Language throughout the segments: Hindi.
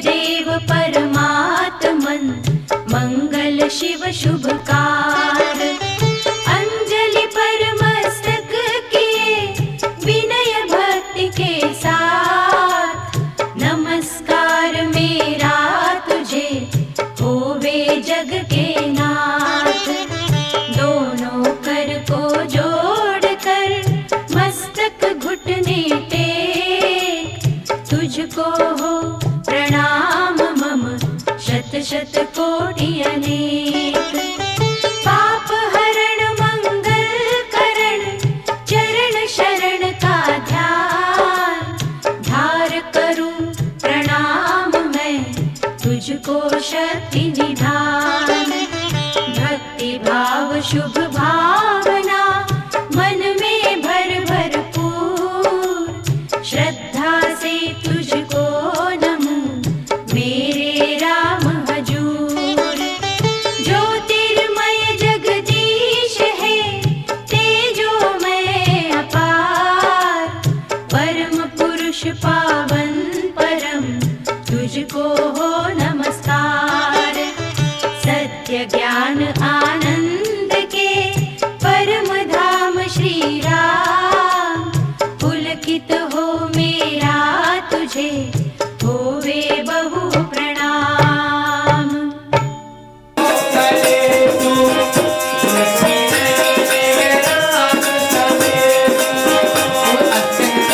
देव परमात्मन मंगल शिव शुभकार। अंजलि पर मस्तक किए विनय भक्ति के साथ, नमस्कार मेरा तुझे होवे जग के नाथ। दोनों कर को जोड़कर मस्तक घुटने टेक, तुझको हो प्रणाम मम शत शत कोटि अनेक। पाप हरण मंगल करण चरण शरण का ध्यान, धार करूं प्रणाम मैं तुझको शक्ति निधान। भक्ति भाव शुभ भावना मन में भर भरपूर, श्रद्धा से तुझको नमूं मेरे राम हजूर। ज्योतिर्मय जगदीश है तेजोमय अपार, परम पुरुष पावन परम तुझको हो नमस्कार। सत्य ज्ञान आनंद के परम धाम श्री राम, पुलकित हो मेरा तुझे होवे बहु प्रणाम। अत्यंत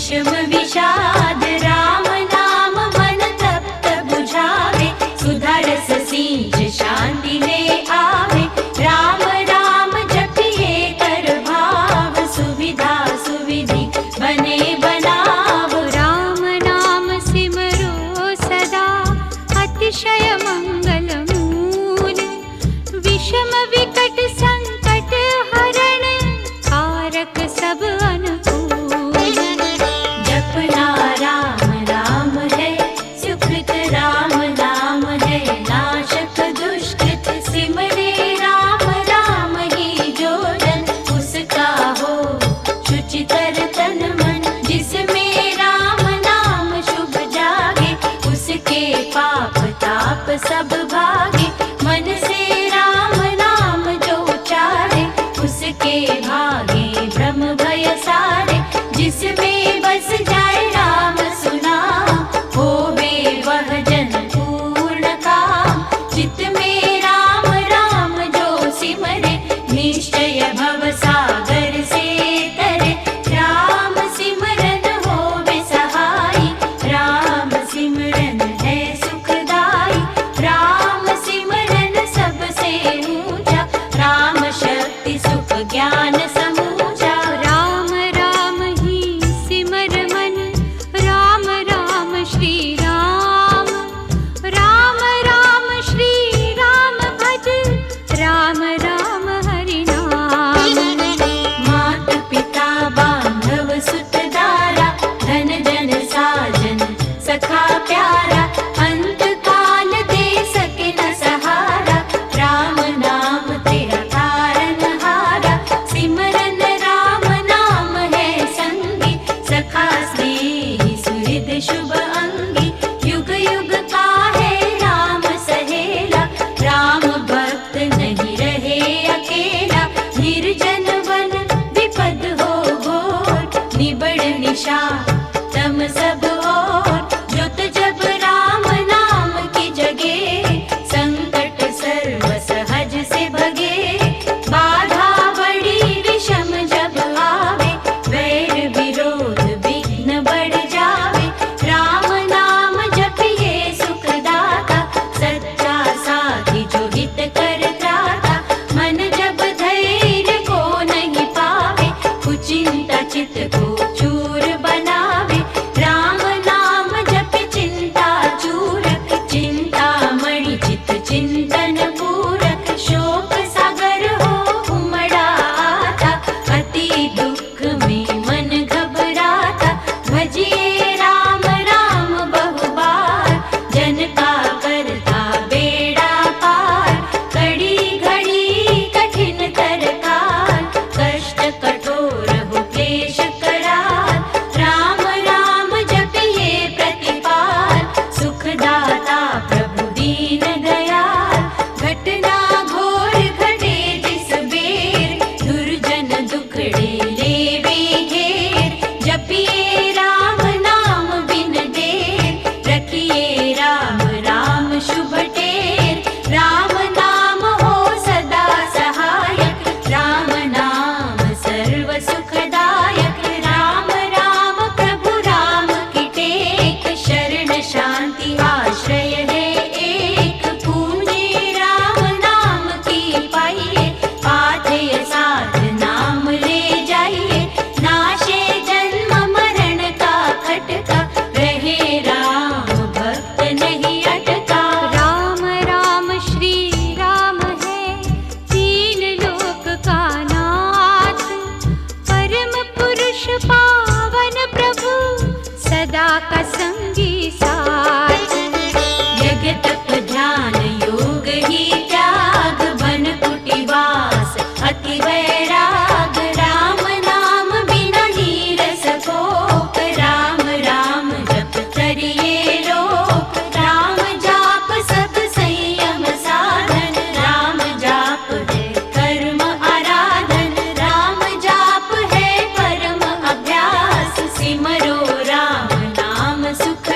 विषम विषाद राम नाम मन तप्त बुझावे सुधा रस सिंच शांति ले आवे राम राम जपिए कर भाव सुविधा सुविधि बने बनाव राम नाम सिमरो सदा अतिशय मंगल मूल विषम विकट संकट हरण कारक सब अनुकूल जपना राम राम है सुकृत राम नाम है नाशक दुष्कृत सिमरे राम राम ही जो जन उसका हो शुचितर तन मन जिसमें राम नाम शुभ जागे उसके पाप ताप सब भागे मन से राम नाम जो उचारे उसके भागे भ्रम भय सारे जिसमें बस जाए राम सुना होवे वह जन पूर्ण काम चित्त में राम राम जो सिमरे निश्चय भव सागर से तरे राम सिमरन होवे सहाई राम सिमरन है सुखदाई राम सिमरन सबसे ऊंचा राम शक्ति सुख ज्ञान समूचा राम राम ही सिमर मन राम राम श्री राम राम राम श्री राम भज राम राम हरि नाम मात पिता बांधव सुत दारा धन जन साजन सखा प्यारा अंत काल दे सके न सहारा राम नाम तेरा तारन हारा सिमरन राम नाम है संगी सखा स्नेही सुहृद शुभ अंगी युग युग का है राम सहेला राम भक्त नहीं रहे अकेला निर्जन वन विपद हो घोर निबड़ निशा तम सब और ज्योत जब राम नाम की जगे संकट सर्व सहज से भगे बाधा बड़ी विषम जब आवे वैर विरोध विघ्न बढ़ जावे राम नाम जपिए सुखदाता सच्चा साथी जो हित करता मन जब धैर्य को नहीं पावे कुचिंता चित्त को चूर बनावे राम नाम जप चिंता चूरक चिंता मणि चित्त चिंतन पूरक शोक सागर हो उमड़ा आता अति दुख में मन घबराता भजिए राम राम बहु बार जन का करता बेड़ा पार कड़ी घड़ी कठिन तरकाल कष्ट कठोर हो क्लेश कराल राम राम जपिए प्रतिपाल सुखदाता प्रभु दीन दयाल घटना घोर घटे जिस बेर दुर्जन दुखड़े लेवे घेर जपिए राम नाम बिन देर रखिए राम राम शुभ टेर राम नाम हो सदा सहायक राम नाम सर्व सुखदायक राम राम प्रभु राम की टेक शरण शांति आश्रय है एक पूंजी राम नाम की पाइए पाथेय साथ नाम ले जाइए नाशे जन्म मरण का खटका रहे राम भक्त नहीं अटका राम राम श्री राम है तीन लोक का नाथ परम पुरुष पावन प्रभु सदा का संगी साथ यज्ञ तप ध्यान योग ही त्याग बन कुटिवास अति वैराग राम नाम बिना नीरस कोप राम राम जप करिए लोक राम जाप सब संयम साधन राम जाप है कर्म आराधन राम जाप है परम अभ्यास सिमरो राम नाम सुख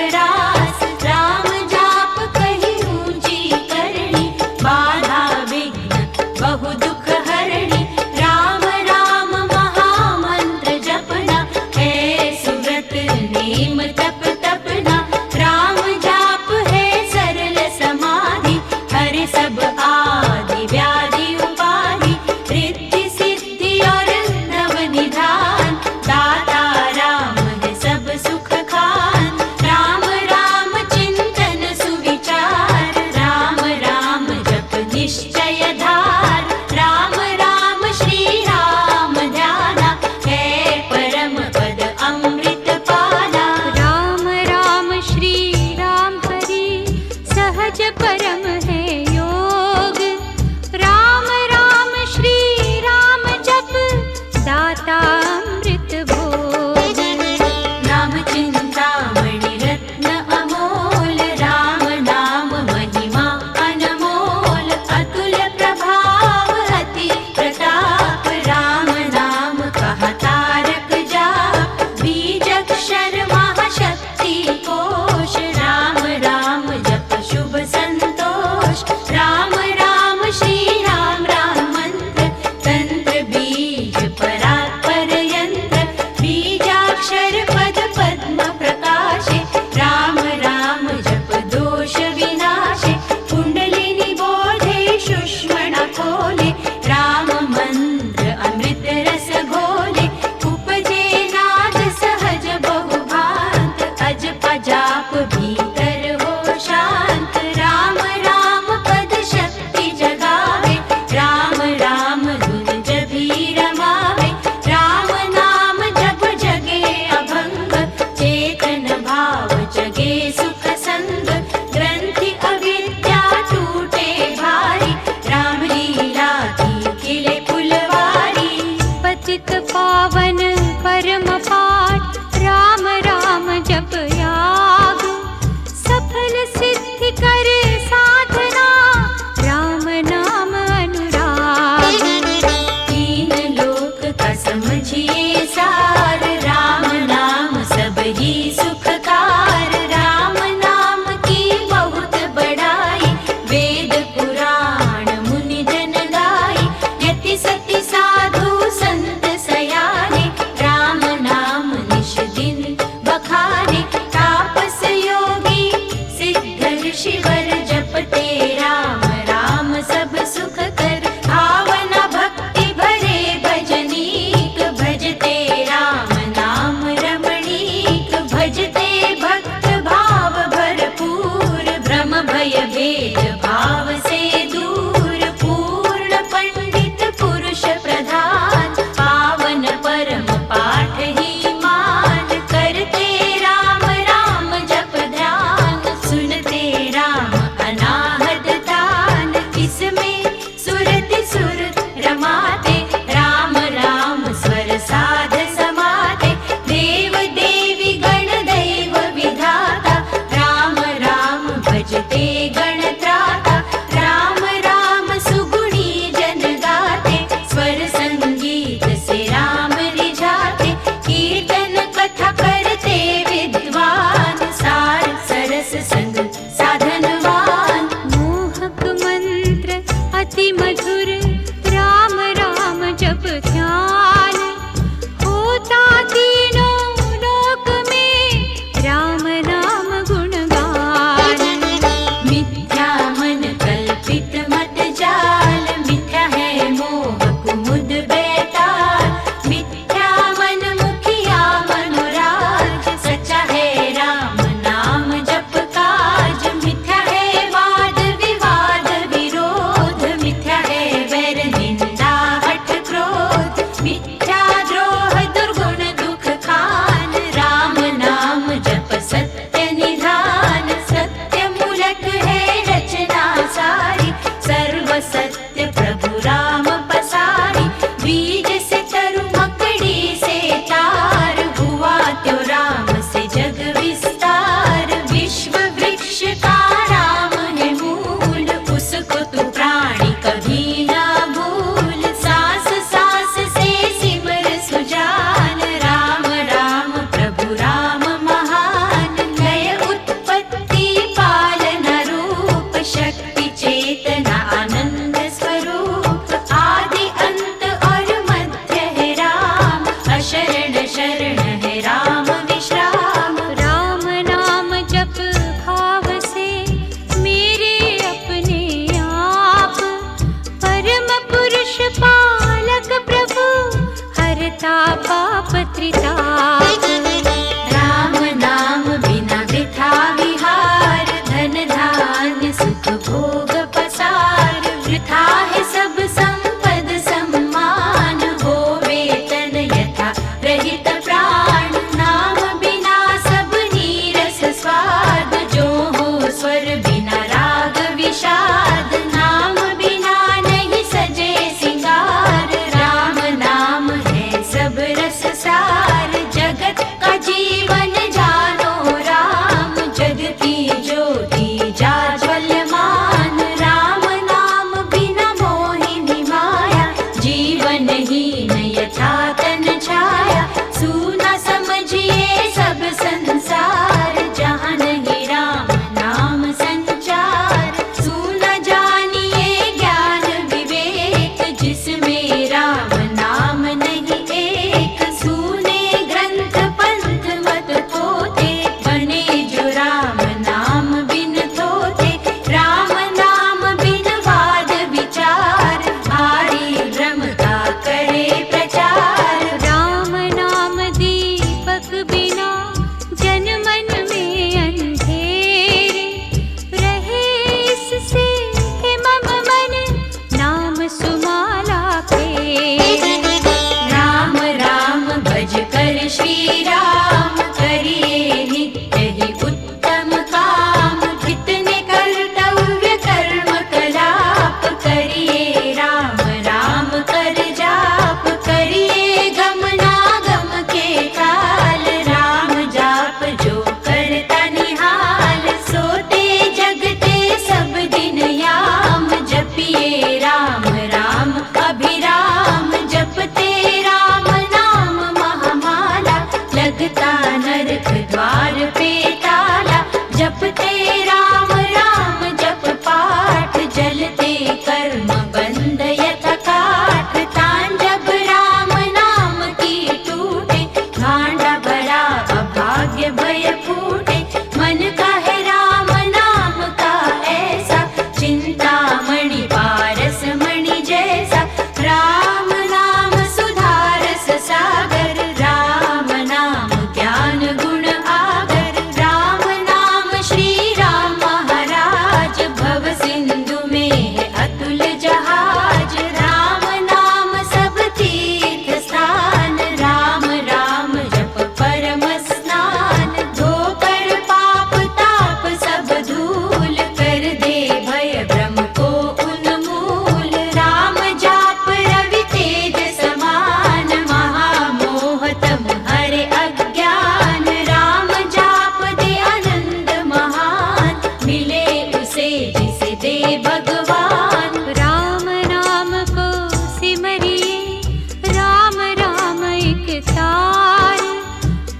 लगता नरक द्वार पे ताला। जपते राम राम जप पाठ, जलते कर्म बंद यथा काठ। तान जब राम नाम की टूटे, भांडा भरा अभाग्य भय फूटे। मन का है राम नाम का ऐसा, चिंतामणि पारस मणि जैसा। राम नाम सुधारस सागर, राम नाम ज्ञान गुण आगर। राम नाम श्री राम महाराज, भव सिंधु में है अतुल जहाज। राम नाम सब तीर्थ स्थान, राम राम जप परम स्नान। धोकर पाप ताप सब धूल, कर दे भय भ्रम को उन्मूल। राम जाप रवि तेज समान, महामोह तम हरे अज्ञान। राम जाप दे आनंद महान, मिले उसे जिसे दे भगवान। राम नाम को सिमरिए, राम राम एक तार।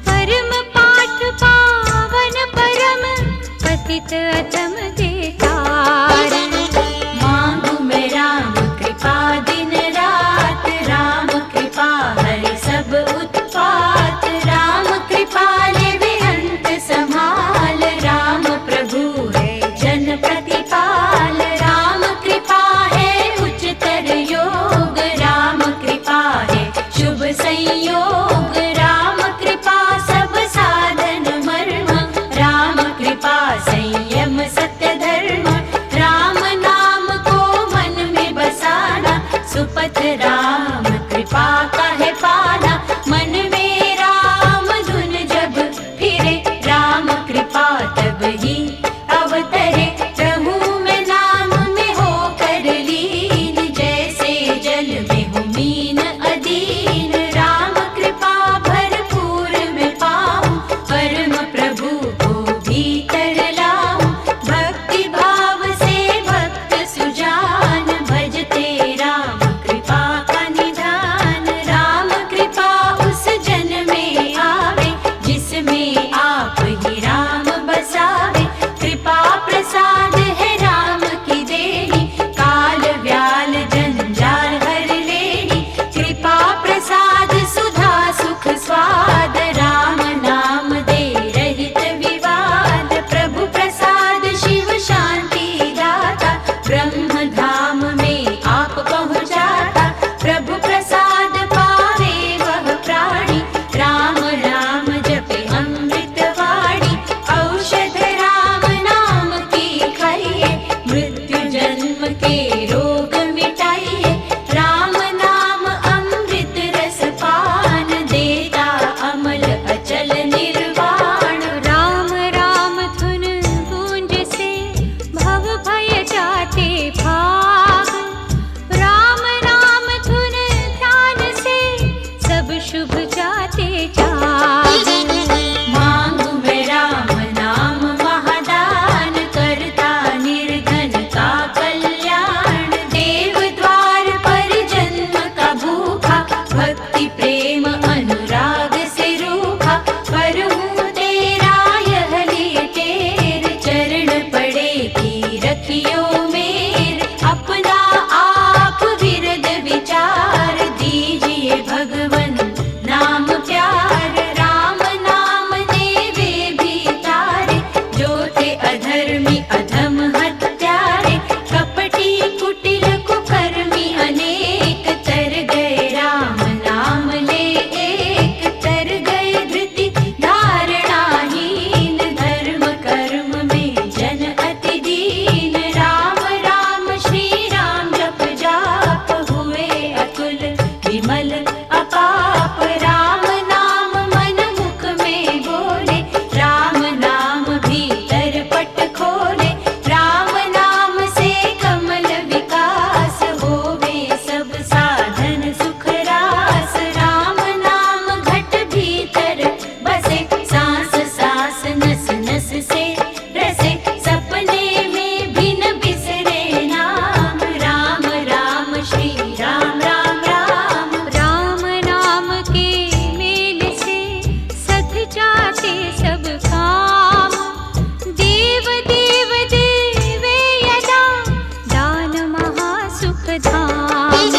परम पाठ पावन परम, पतित अधम देतार। मांगू मैं राम कृपा दिन रात, राम कृपा हरे सब उत्पात। राम कृपा ले बेअंत संभाल, राम प्रभु है जन प्रतिपाल। राम कृपा है उच्चतर योग, राम कृपा है शुभ संयोग। राम कृपा सब साधन मर्म, राम कृपा संयम सत्य ते सब काम। देव देव देवे यदा दान महासुख धाम।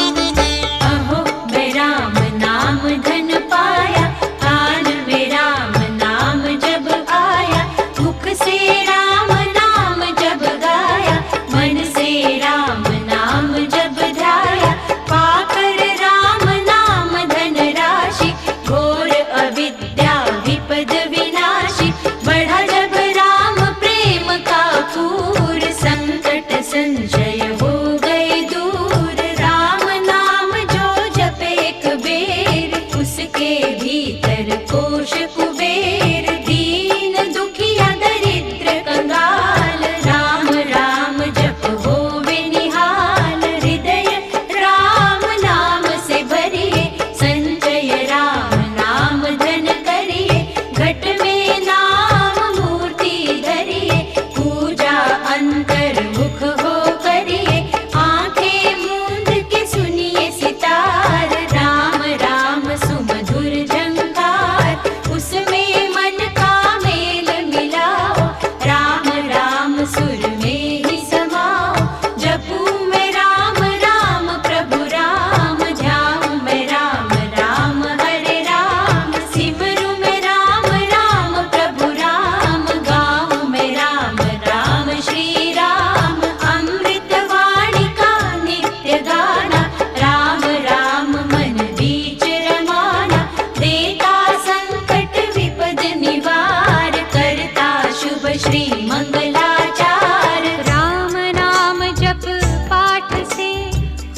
अहो मैं राम नाम धन पाया, कान में राम नाम जब आया, मुख से राम नाम जब गाया, मन से राम नाम जब ध्याया, पाकर राम नाम धन राशि, घोर अविद्या विपद विनाशी, बढ़ा जब राम प्रेम का पूर, संकट संशय हो गए दूर। राम नाम जो जपे एक बेर, उसके भीतर कोश कुबेर, दीन दुखिया दरिद्र कंगाल, राम राम जप होवे निहाल। हृदय राम नाम से भरिए, संचय राम नाम धन करिए, घट में नाम मूर्ति धरिए, पूजा अंतर मुख हो करिए, आंखें मूंद के सुनिए सितार। राम राम सुमधुर झंकार, उसमें मन का मेल मिलाओ, राम राम सुर में ही समाओ। जपू मैं राम राम प्रभु राम, ध्याऊं मैं राम राम हरे राम, सिमरू मैं राम राम प्रभु राम, गाऊं मैं राम राम श्री राम। अमृत वाणी का नित्य गाना, राम राम मन बीच रमाना, देता संकट विपद निवार, करता शुभ श्री मंगलाचार। राम नाम जप पाठ से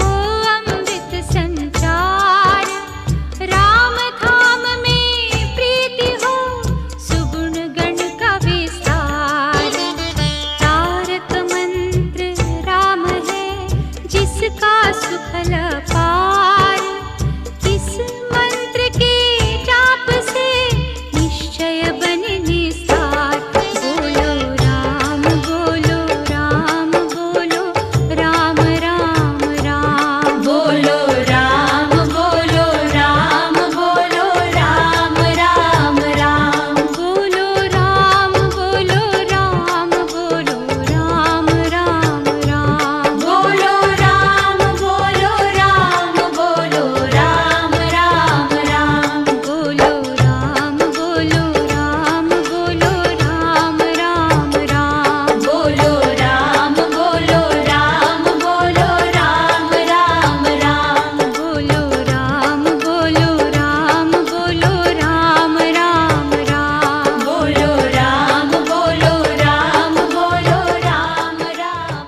हो अमृत संचार। राम धाम में प्रीति हो, सुगुण गण का विस्तार। तारक मंत्र राम है, जिसका सुफल पार। इस मंत्र के जाप से निश्चय बने निस्तार। बोलो राम बोलो राम बोलो, राम राम राम बोलो राम बोलो राम बोलो, राम राम राम। बोलो राम बोलो राम बोलो, राम राम राम। बोलो राम बोलो राम बोलो, राम राम राम। बोलो राम बोलो राम बोलो, राम राम राम। बोलो राम बोलो राम बोलो, राम राम राम। बोलो राम बोलो राम बोलो, राम राम राम। बोलो राम बोलो राम बोलो, राम राम राम।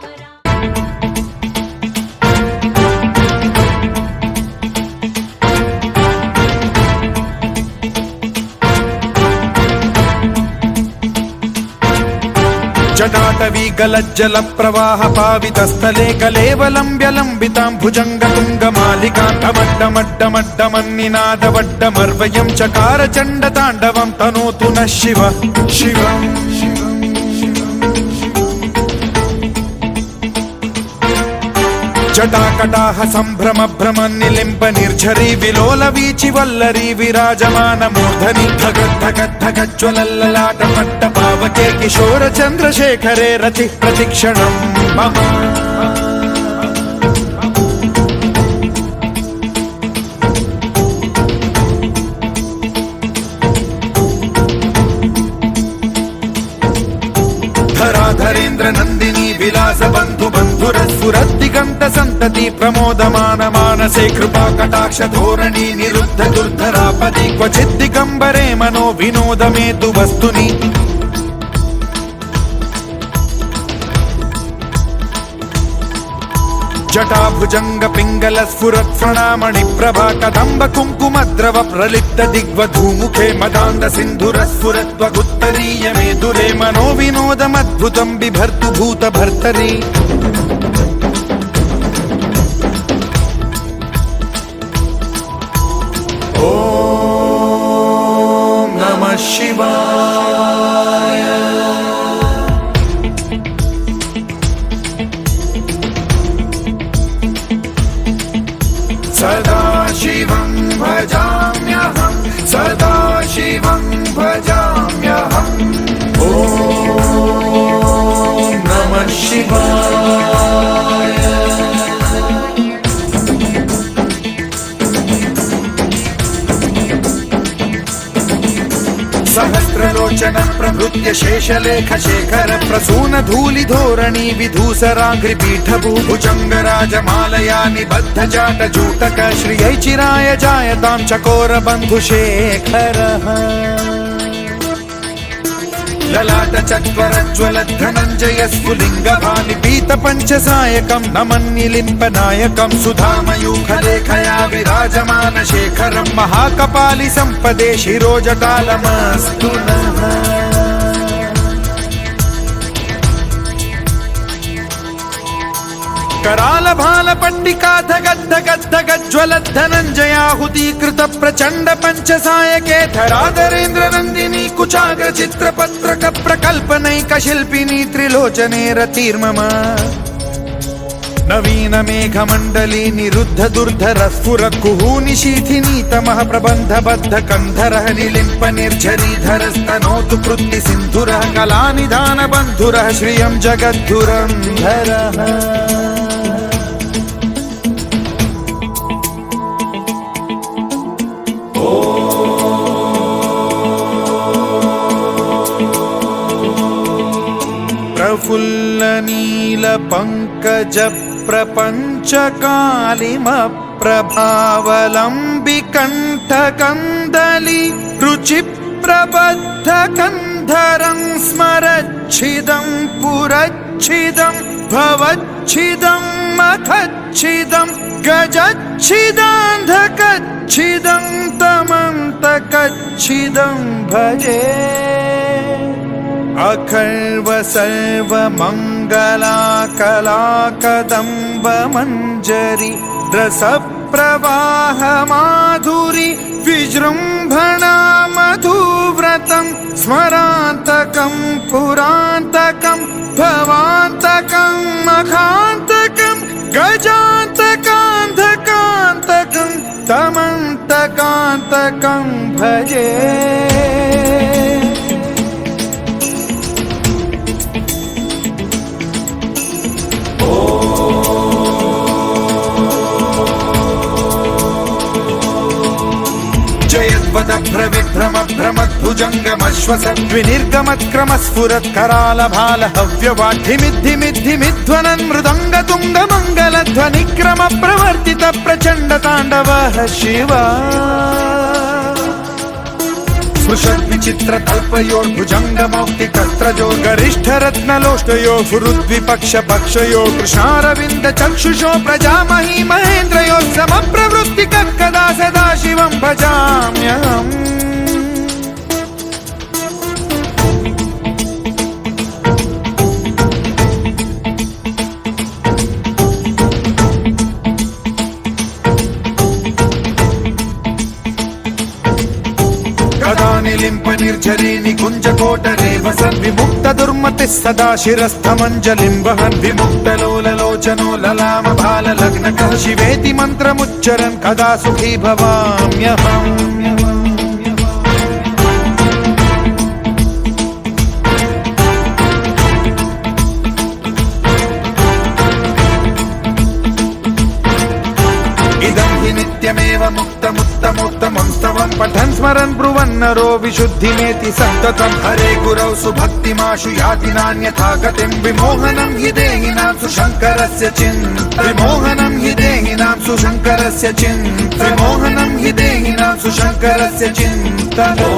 जटाटवी गलज्जल प्रवाह पावितस्थले कलेवलम्ब्यलम्बितां भुजङ्गतुङ्गमालिकान्तमड्डमड्डमड्डमन्निनादवड्डमर्वयं चकार चण्डताण्डवं तनोतु नः शिव शिवम्। जटाकटाह सम्भ्रम भ्रम निलिम्ब निर्झरी विलोल वीचि वल्लरी विराजमान मूर्धनि धगत् धगत् धगज्ज्वलल्ललाट पट्ट पावके किशोर चन्द्रशेखरे रति प्रतिक्षणम् मम। धराधरेन्द्र नन्दिनी विलास बन्धु बन्धुरस्फुरद्दिगन्त सन्तति प्रमोदमान मानसे कृपा कटाक्ष धोरणी निरुद्ध दुर्धरापदि क्वचिद् दिगम्बरे मनो विनोद मे तु वस्तुनि। जटाभुजंग पिंगल स्फुरत् प्रणामणि प्रभा कदम्ब कुङ्कुमद्रव प्रलिप्त दिग्वधूमुखे मदान्ध सिन्धुर स्फुरत्वगुत्तरीय मेदुरे मनो विनोदमद्भुतं बिभर्तु भूत भर्तरि। ॐ नमः शिवाय। सदा शिवं भजाम्यहं, सदा शिवं भजाम्यहम्। सहस्रलोचन प्रभृत्य शेषलेख शेखर प्रसून धूलि धोरणी विधूसराग्रि पीठभूभुजंग राजमालया निबद्ध जाट जूटक श्रियै चिराय जायतां चकोर बन्धुशेखरः ललाट चत्वर ज्वल धनञ्जय स्फुलिंग भानि पीत पंचसायकं नमन्निलिम्प नायकं सुधामयूखलेखया विराजमान शेखरं महाकपालि संपदे शिरोजटालमस्तु नः कराल भाल पट्टिका धगद् धगद् धगद् ज्वलद् धनञ्जयाहुतीकृत प्रचण्ड पंचसायके धराधरेन्द्र नन्दिनी कुचाग्र चित्रपत्रक प्रकल्पनैक शिल्पिनी त्रिलोचने रतिर्मम नवीन मेघमण्डली निरुद्ध दुर्धर स्फुर कुहूनि शीथिनी तमः प्रबन्ध बद्ध कन्धरः निलिम्प निर्झरीधर स्तनोतु कृत्ति सिन्धुरः कलानिधान बन्धुरः श्रियं जगद्धुरन्धरः प्रफुल्ल नील पंकज प्रपंच कालिम प्रभावलंबि कंठ कंदली रुचि प्रबद्ध कंधरं स्मरच्छिदं पुरच्छिदं भवच्छिदं मखच्छिदं गजच्छिदान्धकच्छिदं तमन्तकच्छिदं भजे अखर्व सर्व मंगला कला कदम्ब मंजरी रस प्रवाह माधुरी विजृंभणा मधुव्रतं स्मरान्तकं पुरान्तकं भवान्तकं मखान्तकं गजान्तकान्धकान्तकं तमन्तकान्तकं भजे भ्रविभ्रम भ्रमद्भुजङ्गमश्वसद्विनिर्गमत्क्रम स्फुरत् कराल भाल हव्यवाढ्धिमिद्धिमिद्धिमिध्वनन् मृदङ्ग तुङ्ग मङ्गलध्वनिक्रम प्रवर्तित प्रचण्ड ताण्डवः शिवा स्पृशद्विचित्र कल्पयोर्भुजङ्गमौक्तिकस्त्रजो गरिष्ठ रत्नलोष्टयो फुरुद्विपक्ष पक्षयो कृष्णारविन्द चक्षुषो प्रजामही महेन्द्रयो समप्रवृत्तिकः कदा सदा शिवं भजाम्यहम् निलिम्प निर्झरी निकुञ्ज कोटरे वसन् विमुक्त दुर्मतिः सदा शिरस्थमञ्जलिं वहन् विमुक्त लोललोचनो ललाम भाल लग्नकः शिवेति मन्त्रमुच्चरन् कदा सुखी भवाम्यहम् नित्यमेव मुक्तमुत्तमोत्तमं स्तवं पठन् स्मरन् ब्रुवन्नरो विशुद्धिमेति सन्ततं हरे गुरौ सुभक्तिमाशु याति नान्यथा गतिं विमोहनं हि देहिनां सुशङ्करस्य चिन्त विमोहनं हि देहिनां सुशङ्करस्य चिन्त विमोहनं हि देहिनां सुशङ्करस्य चिन्तनो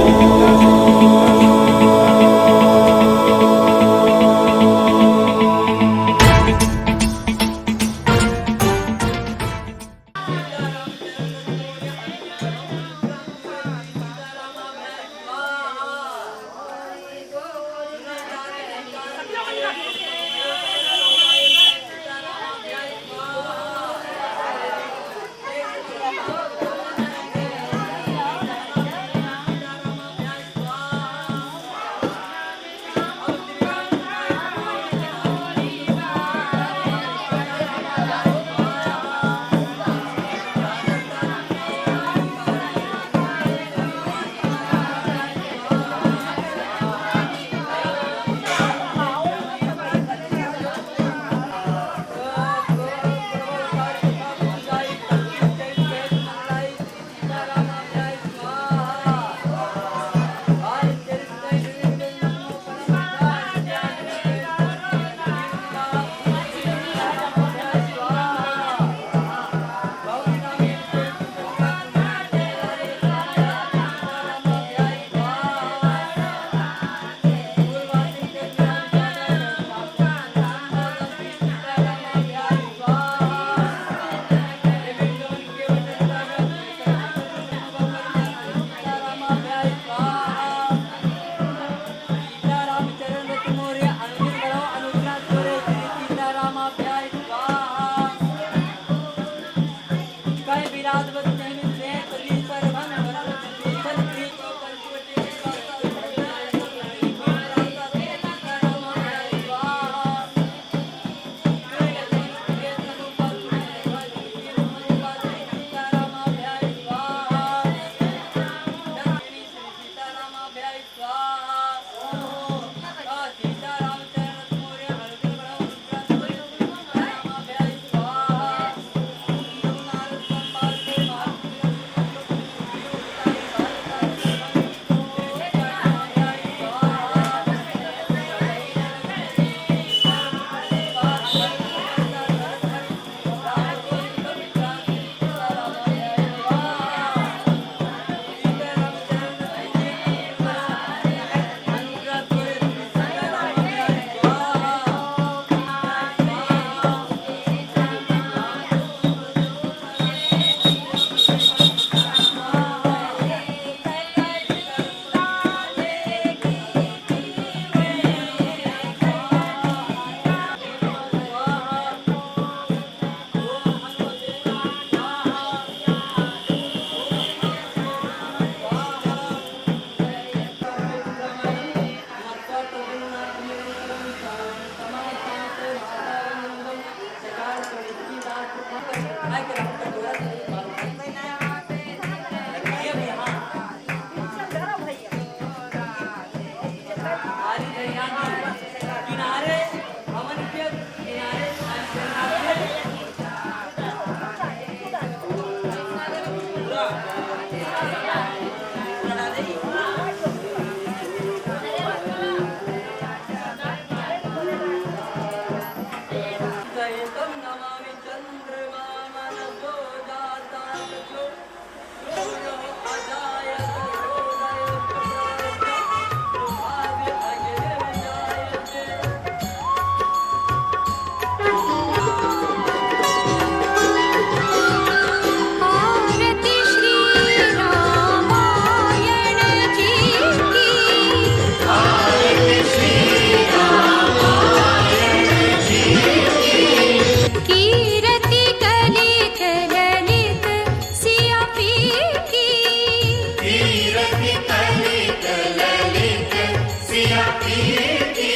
सिया पीर की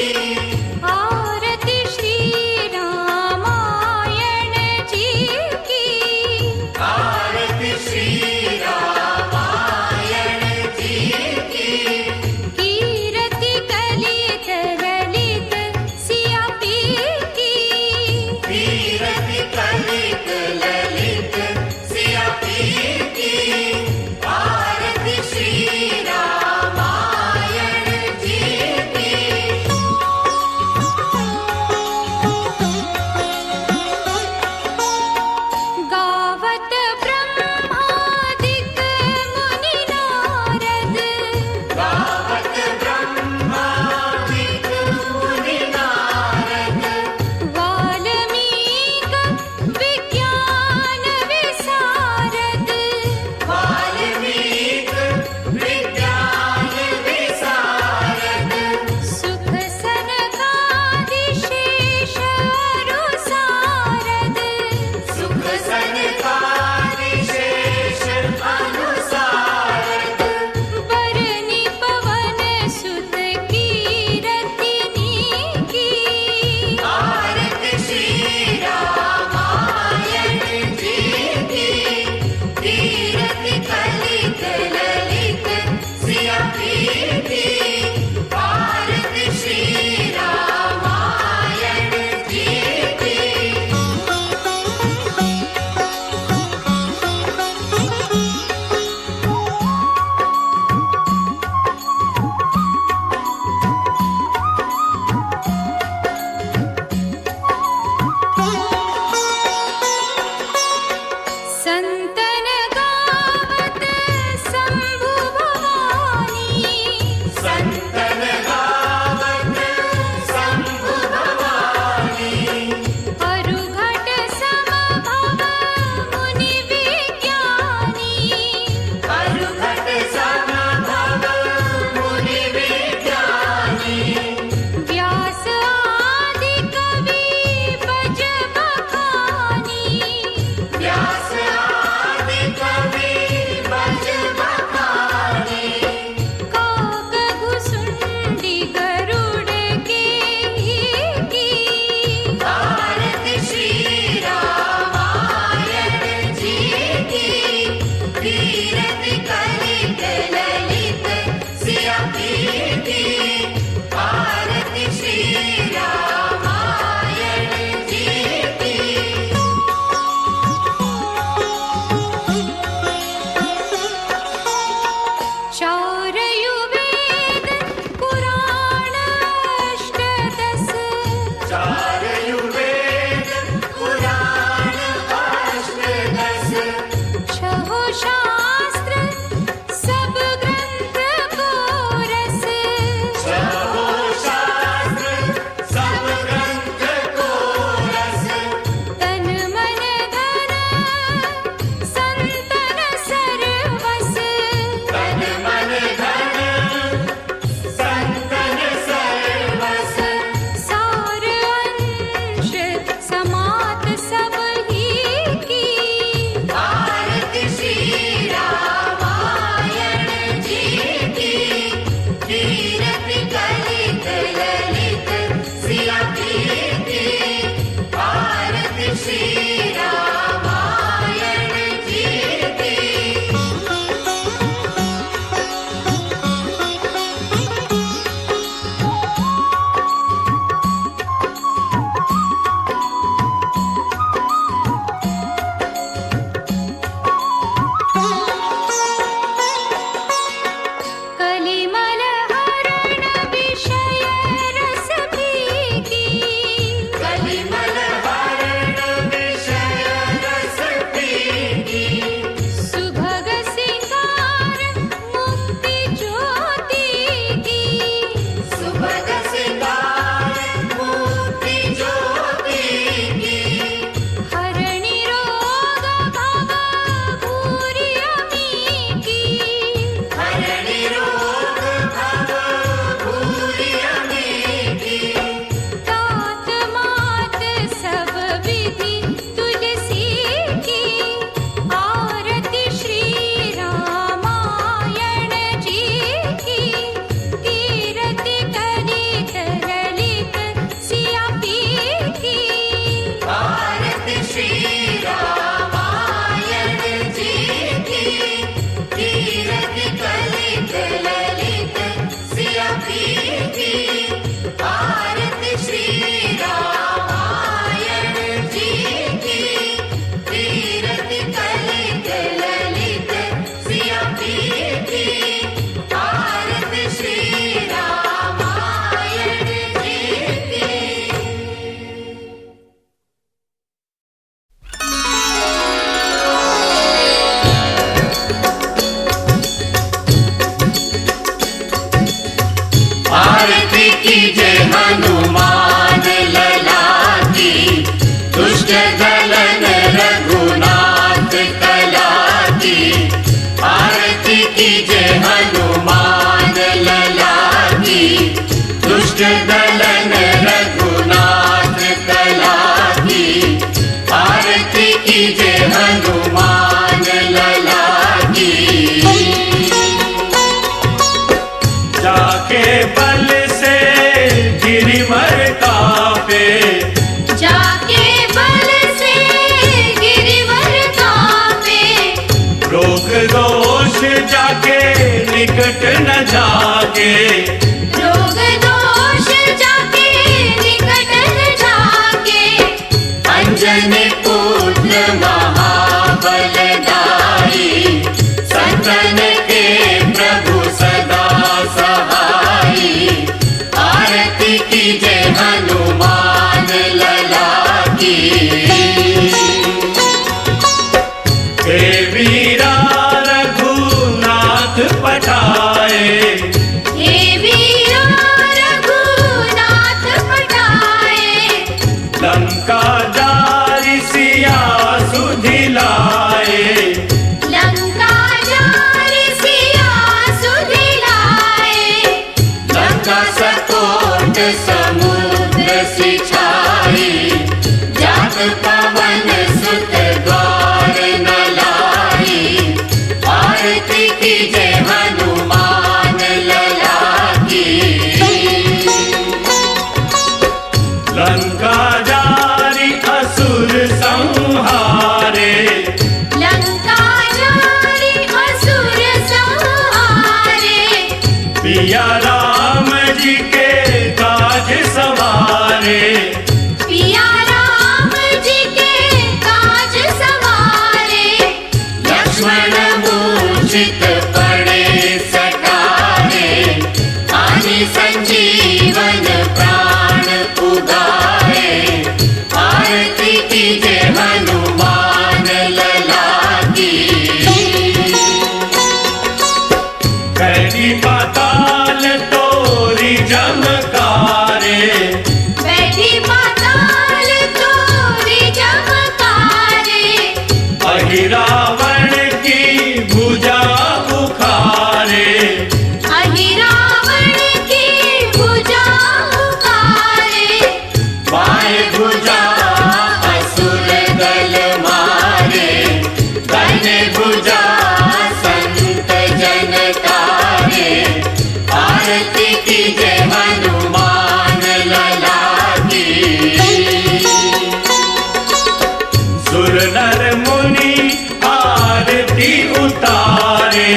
आरती श्री रामायण जी की आरती श्री रामायण जी की कीर्ति कलित ललित सिया पीर की कीर्ति कलित ललित सिया पीर की आरती श्री रामायण जी की गावत ब्रह्मादिक मुनि नारद गावत ब्रह्मादिक मुनि नारद वाल्मीक विज्ञान विशारद वाल्मीक विज्ञान विशारद सुख सनकादिशेष अरु सारद सुख सनकादिशेष अनुसारद बरनि पवन सुत कीरतिनी की आरती श्री रामायण जी की कीर्ति कलित ललित सिया पीर की आरती श्री रामायण जी की संतन गावत शंभु भवानी संतन गावत शंभु भवानी अरु घट समभव मुनि विज्ञानी अरुघट समभव मुनि विज्ञानी व्यास आदि कवि बज बखानी व्यास आदि कवि बज बखानी काक घुसुंड कीजे हनुमान लला की, दुष्ट दलन रघुनाथ कला की। आरती कीजे हनुमान लला की, दुष्ट दलन रघुनाथ कला की। आरती कीजे हनुमान लला की। जाके बल से गिरिवर कापे, जाके बल से गिरिवर कापे। रोग दोष जाके निकट न जाके, रोग दोष जाके निकट न जाके। अंजनी पुत्र महाबलदाई, संतन के प्रभु सदा सहाई। आरती कीजे हनुमान लला की। हे वीरा रघुनाथ पठाए, हे वीरा रघुनाथ पठाए। लंका जारि सिया सुधिलाए। लंका जारि सिया सुधिलाए। लंका सकोट समुद्र सिंचाई, जात पवन सुत द्वार न लाई। आरती कीजे हनुमान लला की। लंका जारि असुर संहारे, लंका जारि असुर संहारे। पिया राम जी के काज सवारे। पिया राम जी के काज सवारे। लक्ष्मण मूर्छित पड़े सटारे, आनि संजीवन प्राण उगारे। आरती कीजे हनुमान लला की। कैदी पाताल तोरी जमकारे, बैठी पाताल तोरी चमकारे। अहिरावण की भुजा उखारे। अहिरावण की भुजा उखारे। बाएं भुजा असुर दल मारे, दाहिने भुजा संत जन तारे। आरती कीजे हनुमान लला की। सुर नर मुनि आरती उतारे,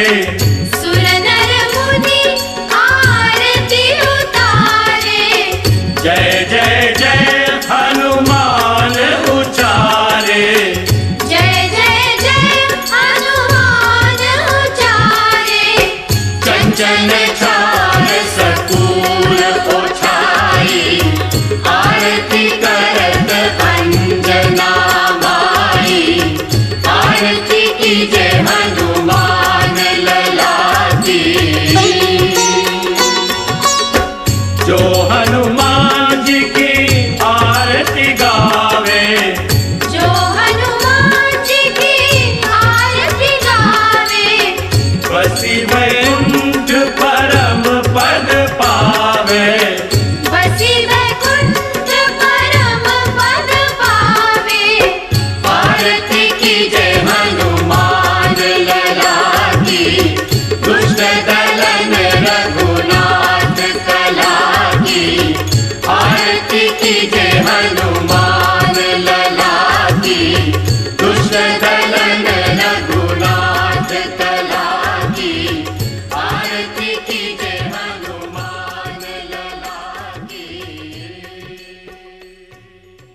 सुर नर मुनि आरती उतारे। जय जय जय हनुमान उचारे। जय जय जय हनुमान उचारे। चंचल चार सकूल ओछाई, आरती करत अंजना माई। आरती कीजे हनुमान लला की। जो हनुमान जी की आरती गावे, जो हनुमान जी की आरती गावे। बसी भय